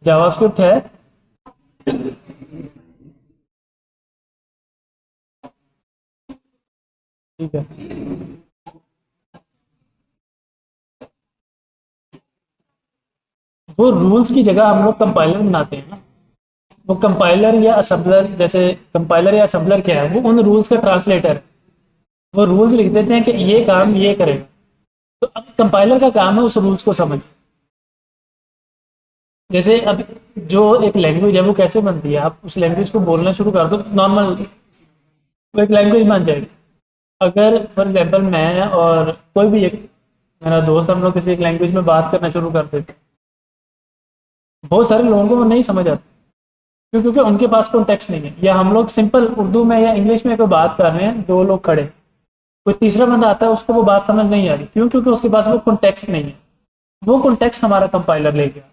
JavaScript है। ठीक है, वो रूल्स की जगह हम लोग कंपाइलर बनाते हैं ना। वो कंपाइलर या असेंबलर, जैसे कंपाइलर या असेंबलर क्या है, वो उन रूल्स का ट्रांसलेटर है। वो रूल्स लिख देते हैं कि ये काम ये करेगा। तो अब कंपाइलर का काम है उस रूल्स को समझ। जैसे अब जो एक लैंग्वेज है वो कैसे बनती है, आप उस लैंग्वेज को बोलना शुरू कर दो नॉर्मल, वो एक लैंग्वेज बन जाएगी। अगर फॉर एग्जांपल मैं और कोई भी एक मेरा दोस्त, हम लोग किसी एक लैंग्वेज में बात करना शुरू कर देते, बहुत सारे लोगों को वो नहीं समझ आता। क्योंकि उनके पास कॉन्टेक्स्ट नहीं है। या हम लोग सिंपल उर्दू में या इंग्लिश में कोई बात कर रहे हैं, दो लोग खड़े, कोई तीसरा बंदा आता है, उसको वो बात समझ नहीं आ रही। क्यों? क्योंकि उसके पास वो कॉन्टेक्स्ट नहीं है। वो कॉन्टेक्स्ट हमारा कंपाइलर ले गया।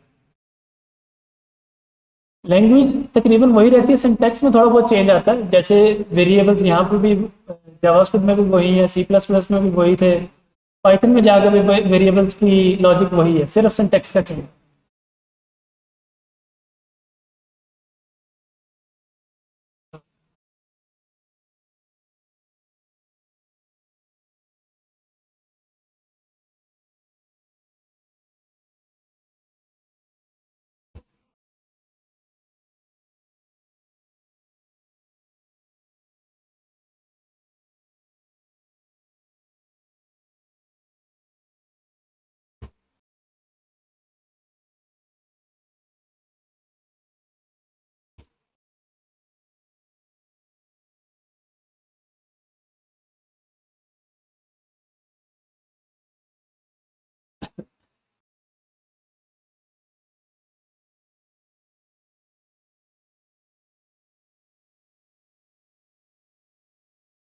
लैंग्वेज तकरीबन वही रहती है, सिंटैक्स में थोड़ा बहुत चेंज आता है। जैसे वेरिएबल्स यहाँ पर भी जावास्क्रिप्ट में भी वही है, सी प्लस प्लस में भी वही थे, पाइथन में जाकर भी वेरिएबल्स की लॉजिक वही है, सिर्फ सिंटैक्स का चेंज।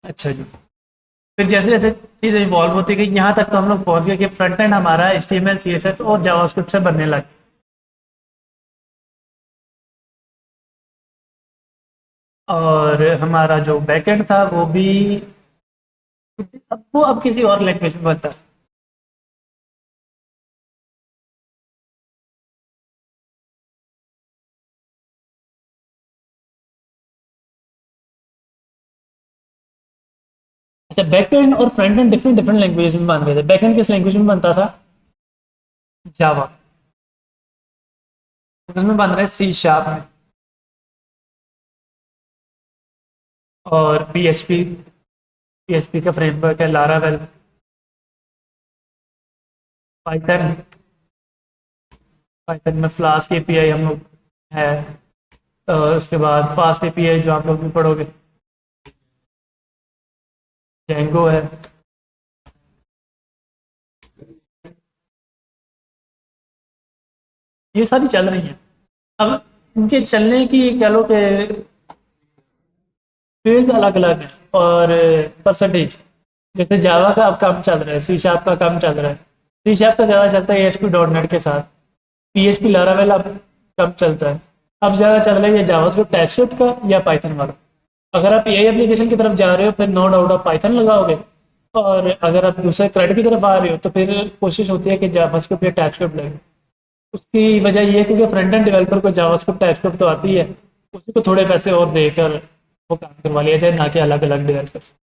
अच्छा जी। फिर जैसे जैसे चीज़ें इवॉल्व होती गई, यहाँ तक तो हम लोग पहुंच गए कि फ्रंट एंड हमारा HTML CSS और जावास्क्रिप्ट से बनने लगा। और हमारा जो बैकएंड था वो भी, अब वो अब किसी और लैंग्वेज में बनता है। अच्छा, बैकएंड और front end different different language में बन गए थे। बैकएंड किस लैंग्वेज में बनता था? जावा। उसमें बन रहा है C# में। और PHP का फ्रेमवर्क है लारावेल। पाइथन, पाइथन में फ्लास्क API हम लोग है। उसके बाद फास्ट API जो आप लोग भी पढ़ोगे। जेंगो है। ये सारी चल रही हैं। अब इनके चलने की कह लो कि फील्ड्स अलग अलग हैं और परसेंटेज। जैसे जावा का अब काम चल रहा है, C# का काम चल रहा है। C# का ज़्यादा चलता है ASP.NET के साथ। PHP लारावेल अब कम चलता है। अब ज़्यादा चल रहा है ये जावास्क्रिप्ट टाइपस्क्रिप्ट का या पाइथन वाला। अगर आप AI एप्लीकेशन की तरफ जा रहे हो फिर नो डाउट आप पाइथन लगाओगे। और अगर आप दूसरे क्रेड की तरफ आ रहे हो तो फिर कोशिश होती है कि जावास्क्रिप्ट या टाइपस्क्रिप्ट लगे। उसकी वजह ये है क्योंकि फ्रंट एंड डेवलपर को जावास्क्रिप्ट टाइपस्क्रिप्ट तो आती है, उसी को थोड़े पैसे और देकर वो काम करवा लिया जाए, ना कि अलग अलग डेवलपर से।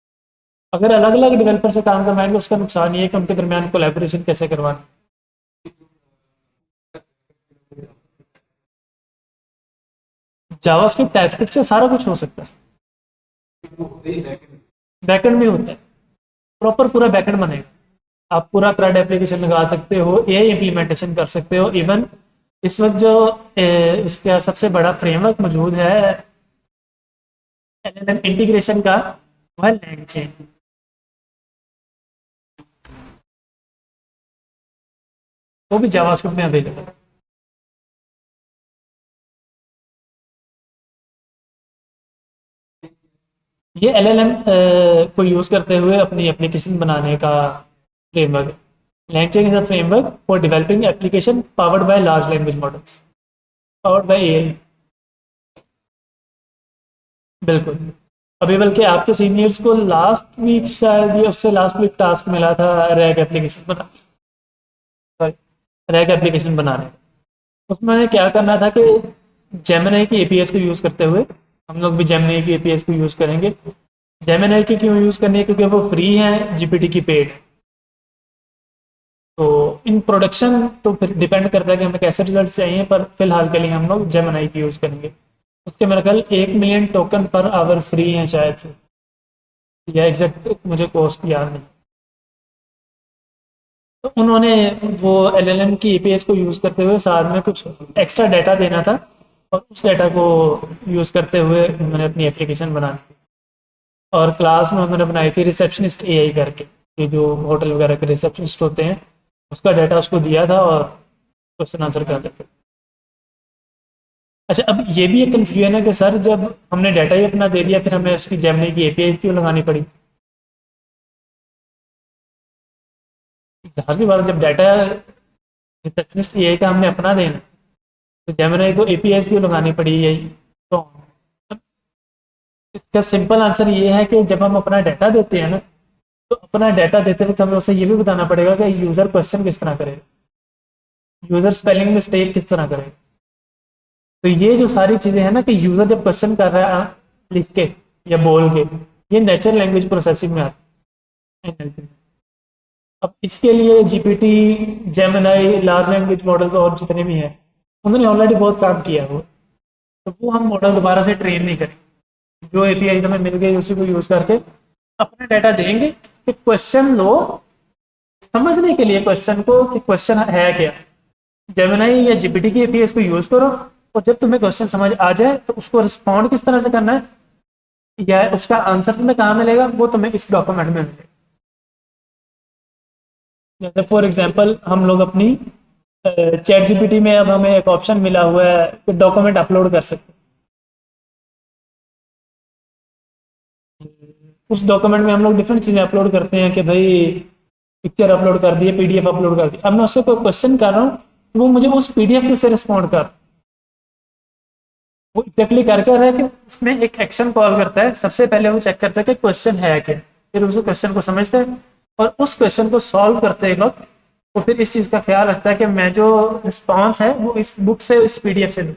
अगर अलग अलग डेवलपर से काम करवाएंगे उसका नुकसान ये है कि उनके दरमियान कोलैबोरेशन कैसे करवाना। जावास्क्रिप्ट टाइपस्क्रिप्ट से सारा कुछ हो सकता है। बैकएंड भी होता है, प्रॉपर पूरा बैकएंड बनेगा। आप पूरा क्राउड एप्लीकेशन लगा सकते हो, AI इम्प्लीमेंटेशन कर सकते हो। इवन इस वक्त जो उसका सबसे बड़ा फ्रेमवर्क मौजूद है LLM इंटीग्रेशन का, वो है LangChain। वो भी जावास्क्रिप्ट में अवेलेबल है। ये LLM को यूज करते हुए अपनी एप्लीकेशन बनाने का framework. LangChain is a framework for developing application powered by large language models, powered by AI। बिल्कुल। अभी बल्कि आपके सीनियर्स को लास्ट वीक शायद, ये उससे लास्ट वीक टास्क मिला था रैग एप्लीकेशन बना, रैग एप्लीकेशन बनाने का। उसमें क्या करना था कि जेमिनी की एपीएस को यूज़ करते हुए हम लोग भी जेमिनी की एपीएस को यूज़ करेंगे। जेमिनी की क्यों यूज़ करनी है? क्योंकि वो फ्री है, जीपीटी की पेड है। तो इन प्रोडक्शन तो फिर डिपेंड करता है कि हमें कैसे रिजल्ट चाहिए, पर फिलहाल के लिए हम लोग जेमिनी की यूज़ करेंगे। उसके मेरे ख्याल 1 million token per hour free हैं शायद से, या एग्जैक्ट मुझे कॉस्ट याद नहीं। तो उन्होंने वो एलएलएम की एपीएस को यूज़ करते हुए साथ में कुछ एक्स्ट्रा डाटा देना था, और उस डाटा को यूज़ करते हुए उन्होंने अपनी एप्लीकेशन बना दी। और क्लास में उन्होंने बनाई थी रिसेप्शनिस्ट एआई करके, ये जो होटल वगैरह के रिसेप्शनिस्ट होते हैं, उसका डाटा उसको दिया था और क्वेश्चन आंसर कर देते। अच्छा, अब ये भी एक कन्फ्यूजन है कि सर जब हमने डाटा ही अपना दे दिया, फिर हमें उसकी जेमिनी की एपीआई क्यों लगानी पड़ी? जाहिर सी बात है, जब डाटा रिसेप्शनिस्ट एआई का हमने अपना देना, तो जेमिनी को एपीआई क्यों लगानी पड़ी? यही तो इसका सिंपल आंसर ये है कि जब हम अपना डाटा देते हैं ना, तो अपना डाटा देते वक्त हमें उसे ये भी बताना पड़ेगा कि यूज़र क्वेश्चन किस तरह करेगा, यूज़र स्पेलिंग मिस्टेक किस तरह करेगा। तो ये जो सारी चीज़ें हैं ना, कि यूज़र जब क्वेश्चन कर रहा है लिख के या बोल के, ये नेचुरल लैंग्वेज प्रोसेसिंग में आता है NLP में। अब इसके लिए GPT, Gemini, large language models और जितने भी हैं, उन्होंने ऑलरेडी बहुत काम किया हो। तो वो हम मॉडल दोबारा से ट्रेन नहीं करेंगे। जो एपीआई हमें मिल गई उसी को यूज़ करके अपना डाटा देंगे कि क्वेश्चन लो, समझने के लिए क्वेश्चन को कि क्वेश्चन है क्या। जेमिनी या जीपीटी की एपीआई को यूज़ करो, और जब तुम्हें क्वेश्चन समझ आ जाए तो उसको रिस्पॉन्ड किस तरह से करना है, या उसका आंसर तुम्हें कहाँ मिलेगा, वो तुम्हें इस डॉक्यूमेंट में मिलेगा। जैसे फॉर एग्जांपल हम लोग अपनी चैट जीपीटी में अब हमें एक ऑप्शन मिला हुआ है कि डॉक्यूमेंट अपलोड कर सकते हैं। उस डॉक्यूमेंट में हम लोग डिफरेंट चीज़ें अपलोड करते हैं कि भाई पिक्चर अपलोड कर दी है, पीडीएफ अपलोड कर दी। अब मैं उससे कोई क्वेश्चन कर रहा हूँ, तो वो मुझे उस पीडीएफ में से रिस्पॉन्ड कर, वो एग्जैक्टली कर क्या रहा है कि उसमें एक एक्शन कॉल करता है। सबसे पहले वो चेक करता है कि क्वेश्चन है क्या, फिर उस क्वेश्चन को समझता है, और उस क्वेश्चन को सॉल्व करते वक्त वो फिर इस चीज़ का ख्याल रखता है कि मैं जो रिस्पॉन्स है वो इस बुक से, इस पीडीएफ से दूँ।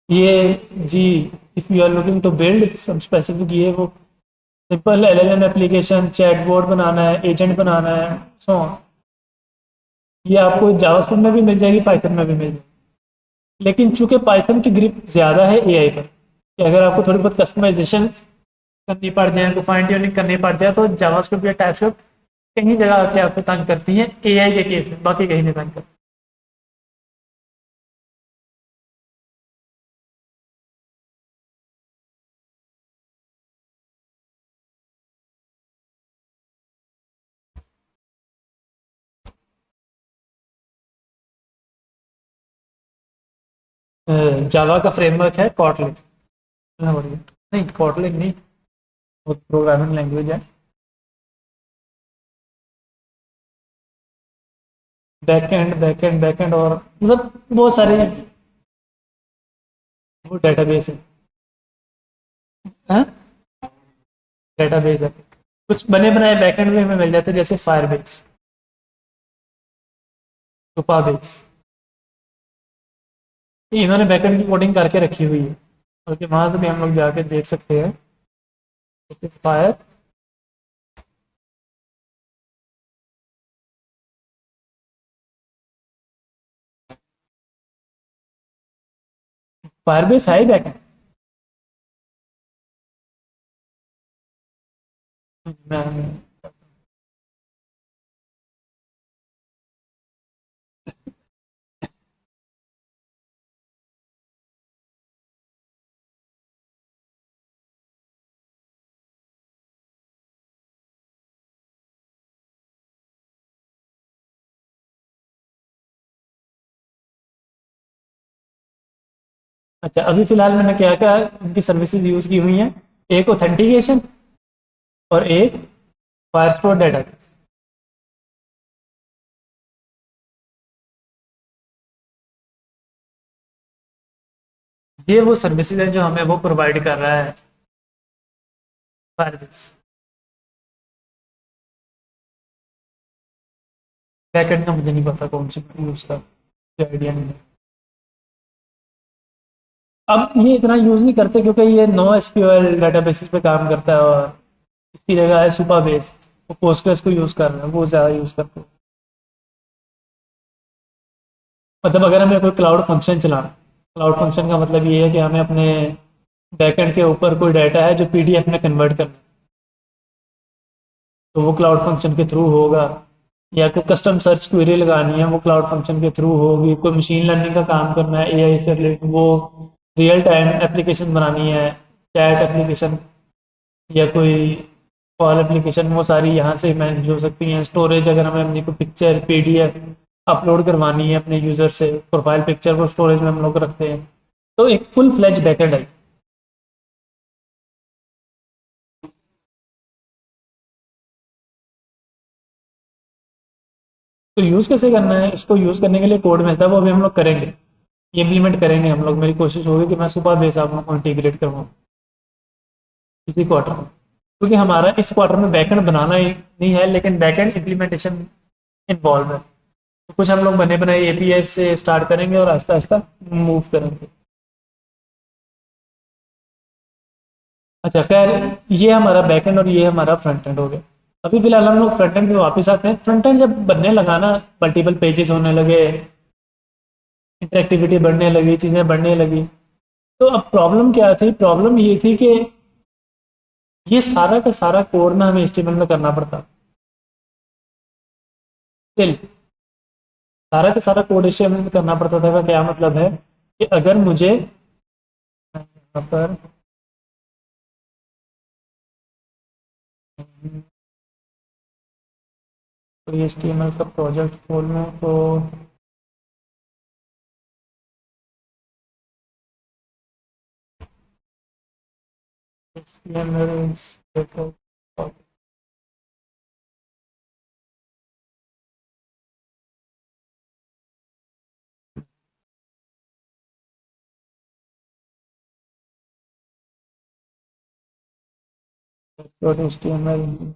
ये जी, if you are looking to build some specific, ये वो सिंपल एलएलएम एप्लीकेशन, चैटबॉट बनाना है, एजेंट बनाना है, सो ऑन, ये आपको जावास्क्रिप्ट में भी मिल जाएगी, पाइथन में भी मिल जाएगी। लेकिन चूंकि पाइथन की ग्रिप ज़्यादा है एआई पर, कि अगर आपको थोड़ी बहुत कस्टमाइजेशन करनी पड़ जाए, तो फाइन ट्यूनिंग करनी पड़ जाए, तो जावास्क्रिप्ट या टाइपस्क्रिप्ट कहीं जगह आके आपको तंग करती है एआई के केस में, बाकी कहीं नहीं तंग करती। जावा का फ्रेमवर्क है कॉटलिन। नहीं, कॉटलिन नहीं, वो प्रोग्रामिंग लैंग्वेज है। बैक एंड और मतलब बहुत सारे, वो डेटाबेस है। हाँ, डेटाबेस है। कुछ बने बनाए बैकएंड में हमें मिल जाते हैं, जैसे फायरबेस, सुपाबेस, इन्होंने बैकएंड की कोडिंग करके रखी हुई है, बल्कि वहां से भी हम लोग जाके देख सकते हैं। जैसे फायरबेस है ही बैकएंड। मैं अच्छा, अभी फिलहाल मैंने क्या क्या उनकी सर्विसेज यूज की हुई हैं, एक ऑथेंटिकेशन और एक फायरस्टोर डेटाबेस। ये वो सर्विसेज है जो हमें वो प्रोवाइड कर रहा है फायरबेस। बैकएंड का मुझे नहीं पता कौन सी यूज़ का, आइडिया नहीं है। अब ये इतना यूज़ नहीं करते क्योंकि ये नो एसक्यूएल डेटाबेसेस पे काम करता है, और इसकी जगह है सुपरबेस। वो पोस्टग्रेस को यूज़ कर रहे हैं, वो ज़्यादा यूज़ करते हैं। मतलब अगर हमें कोई क्लाउड फंक्शन चलाना, क्लाउड फंक्शन का मतलब ये है कि हमें अपने बैकएंड के ऊपर कोई डाटा है जो पीडीएफ में कन्वर्ट करना है, तो वो क्लाउड फंक्शन के थ्रू होगा। या कोई कस्टम सर्च क्वेरी लगानी है, वो क्लाउड फंक्शन के थ्रू होगी। कोई मशीन लर्निंग का काम करना है एआई से रिलेटेड, वो रियल टाइम एप्लीकेशन बनानी है, चैट एप्लीकेशन या कोई कॉल एप्लीकेशन, वो सारी यहाँ से मैनेज हो सकती हैं। स्टोरेज, अगर हमें अपनी कोई पिक्चर पीडीएफ अपलोड करवानी है अपने यूज़र से, प्रोफाइल पिक्चर को स्टोरेज में हम लोग रखते हैं, तो एक फुल फ्लेज बैकएंड है। तो यूज़ कैसे करना है, इसको यूज़ करने के लिए कोड मिलता है, वो अभी हम लोग करेंगे, ये इम्प्लीमेंट करेंगे हम लोग। मेरी कोशिश होगी कि मैं सुबह बेस आप लोगों को इंटीग्रेट करवाऊँ इसी क्वार्टर में, क्योंकि हमारा इस क्वार्टर में बैकएंड बनाना ही नहीं है, लेकिन बैकएंड इम्प्लीमेंटेशन इन्वॉल्व है। तो कुछ हम लोग बने बनाए एपीएस से स्टार्ट करेंगे और आहिस्ता आहिस्ता मूव करेंगे। अच्छा खैर, ये हमारा बैकएंड और ये हमारा फ्रंट एंड हो गया। अभी फिलहाल हम लोग फ्रंट एंड पे वापस आते हैं। फ्रंट एंड जब बनने लगा ना, मल्टीपल पेजेस होने लगे, इंटरेक्टिविटी बढ़ने लगी, चीज़ें बढ़ने लगी, तो अब प्रॉब्लम क्या थी? प्रॉब्लम ये थी कि ये सारा का सारा कोड ना हमें एचटीएमएल में करना पड़ता। स्टिल सारा का सारा कोड एचटीएमएल में करना पड़ता था। का क्या मतलब है कि अगर मुझे यहाँ पर कोई एचटीएमएल का प्रोजेक्ट खोलना, तो एचटीएमएल जैसे एचटीएमएल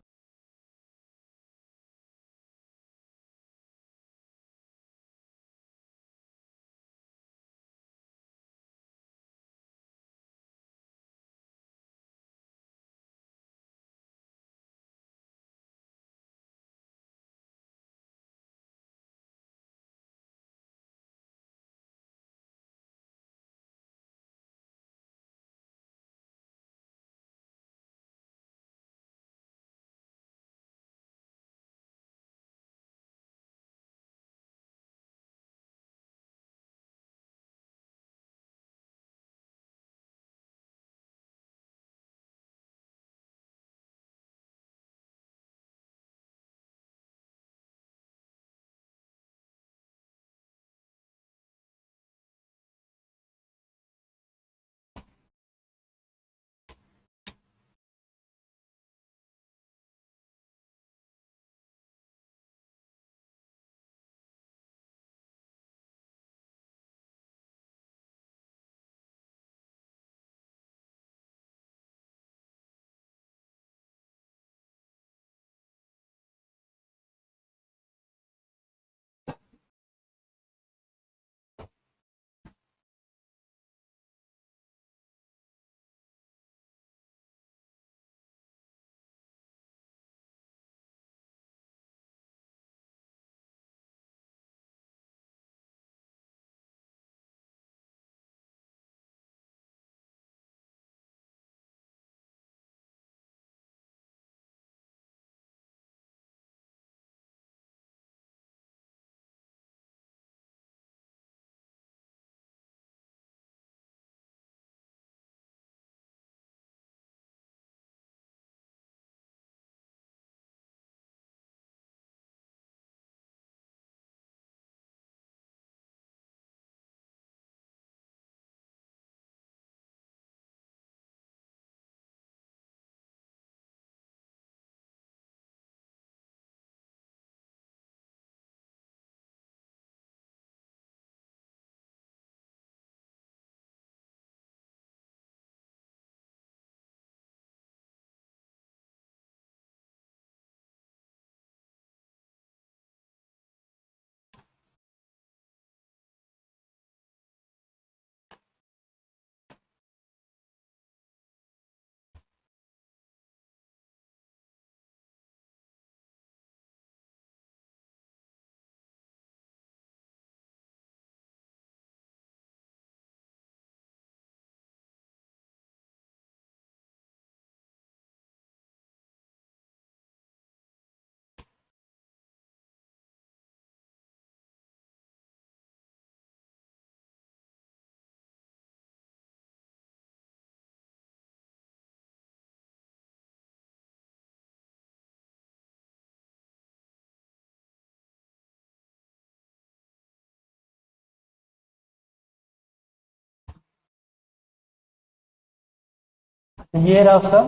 ये रहा उसका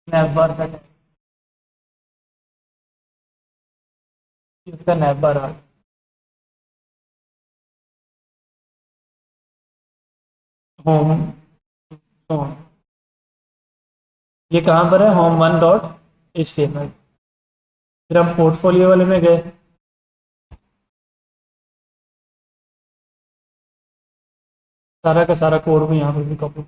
नैव बार का टैग, उसका नैव बार आ गया। होम, होम, ये कहाँ पर है, home one dot H T M L. फिर हम पोर्टफोलियो वाले में गए, सारा का सारा कोड भी यहाँ पर भी कॉपी।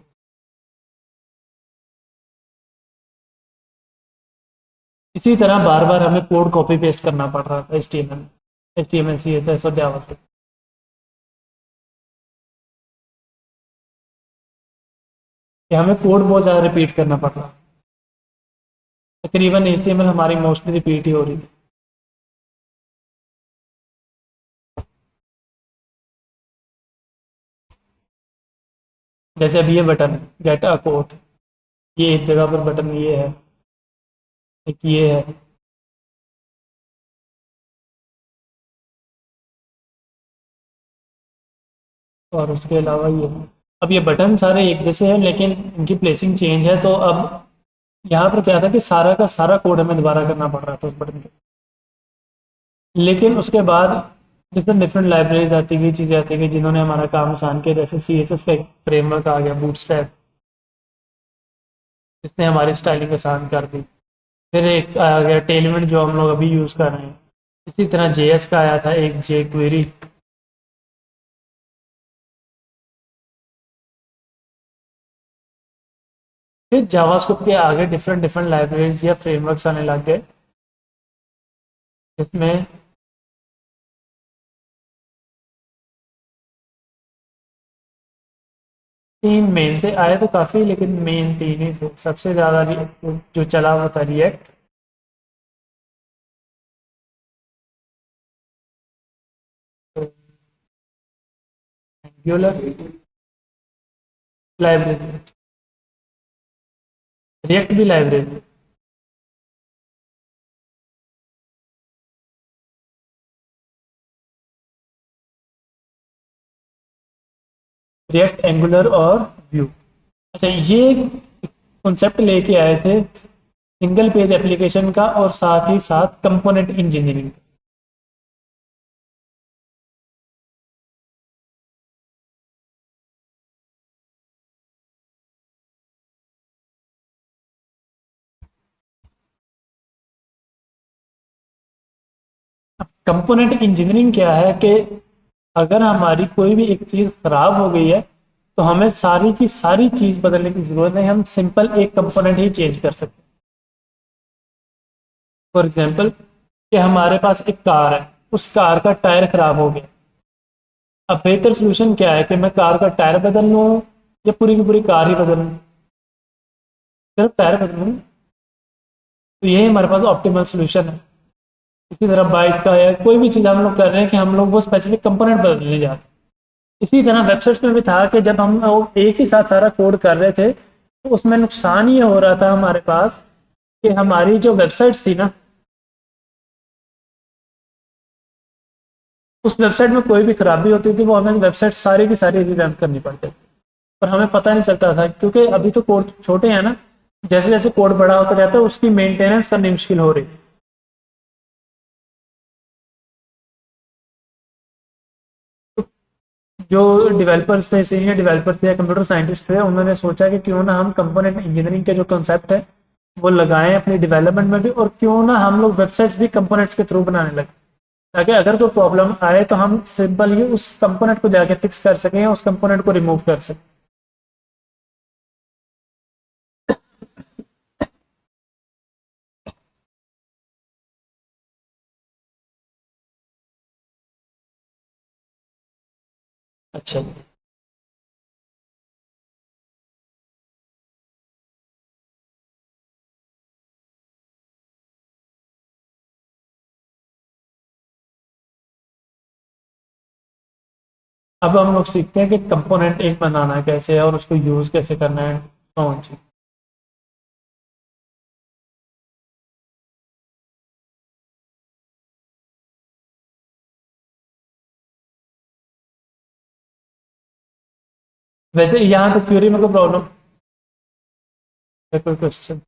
इसी तरह बार बार हमें कोड कॉपी पेस्ट करना पड़ रहा था, H T M L C S S और जावास्क्रिप्ट। कि हमें कोड बहुत ज़्यादा रिपीट करना पड़ रहा, तकरीबन एच टी एम एल हमारी मोस्टली रिपीट ही हो रही थी। जैसे अभी ये बटन गेट अ कोड, ये एक जगह पर बटन ये है, एक ये है, और उसके अलावा ये है। अब ये बटन सारे एक जैसे हैं लेकिन इनकी प्लेसिंग चेंज है, तो अब यहाँ पर क्या था कि सारा का सारा कोड हमें दोबारा करना पड़ रहा था उस बटन के। लेकिन उसके बाद डिफरेंट डिफरेंट लाइब्रेरीज आती गई, चीज़ें आती गई जिन्होंने हमारा काम आसान किया। जैसे सी एस एस का एक फ्रेमवर्क आ गया, बूटस्ट्रैप, जिसने हमारी स्टाइलिंग आसान कर दी। फिर एक आ गया टेलमेंट जो हम लोग अभी यूज़ कर रहे हैं। इसी तरह जे एस का आया था एक, जे क्वेरी। फिर जावास्क्रिप्ट के आगे डिफरेंट डिफरेंट लाइब्रेरीज या फ्रेमवर्क्स आने लग गए, जिसमें 3 मेन थे, आए तो काफ़ी लेकिन मेन 3 ही थे। सबसे ज़्यादा जो चला वो था रिएक्ट, एंगुलर, लाइब्रेरी, रिएक्ट भी लाइब्रेरी। रिएक्ट, एंगुलर और व्यू। अच्छा, ये कॉन्सेप्ट लेके आए थे सिंगल पेज एप्लीकेशन का और साथ ही साथ कंपोनेंट इंजीनियरिंग। कंपोनेंट इंजीनियरिंग क्या है कि अगर हमारी कोई भी एक चीज़ खराब हो गई है तो हमें सारी की सारी चीज़ बदलने की जरूरत नहीं, हम सिंपल एक कंपोनेंट ही चेंज कर सकते हैं। फॉर एग्जाम्पल कि हमारे पास एक कार है, उस कार का टायर खराब हो गया। अब बेहतर सोल्यूशन क्या है कि मैं कार का टायर बदल लूँ या पूरी की पूरी कार ही बदल लूँ? सिर्फ टायर बदल लूँ, तो यही हमारे पास ऑप्टिमल सोल्यूशन है। इसी तरह बाइक का या कोई भी चीज़ हम लोग कर रहे हैं कि हम लोग वो स्पेसिफिक कंपोनेंट बदलने जा रहे हैं। इसी तरह वेबसाइट्स में भी था कि जब हम लोग एक ही साथ सारा कोड कर रहे थे तो उसमें नुकसान ये हो रहा था हमारे पास कि हमारी जो वेबसाइट्स थी ना, उस वेबसाइट में कोई भी खराबी होती थी वो हमें वेबसाइट सारी की सारी रिवैम्प करनी पड़ती थी, और हमें पता नहीं चलता था क्योंकि अभी तो कोड छोटे हैं ना। जैसे जैसे कोड बड़ा होता जाता है उसकी मेंटेनेंस करनी मुश्किल हो रही थी। जो डेवलपर्स थे, सीनियर डेवलपर्स थे या कंप्यूटर साइंटिस्ट थे, उन्होंने सोचा कि क्यों ना हम कंपोनेंट इंजीनियरिंग के जो कंसेप्ट है वो लगाएं अपनी डेवलपमेंट में भी, और क्यों ना हम लोग वेबसाइट्स भी कंपोनेंट्स के थ्रू बनाने लगे, ताकि अगर कोई प्रॉब्लम आए तो हम सिंपल ही उस कंपोनेंट को जाके फिक्स कर सकें, उस कंपोनेंट को रिमूव कर सकें। अच्छा, अब हम लोग सीखते हैं कि कंपोनेंट एक बनाना कैसे है और उसको यूज कैसे करना है, कौन सी। वैसे यहाँ तो थ्योरी में कोई प्रॉब्लम कोई क्वेश्चन?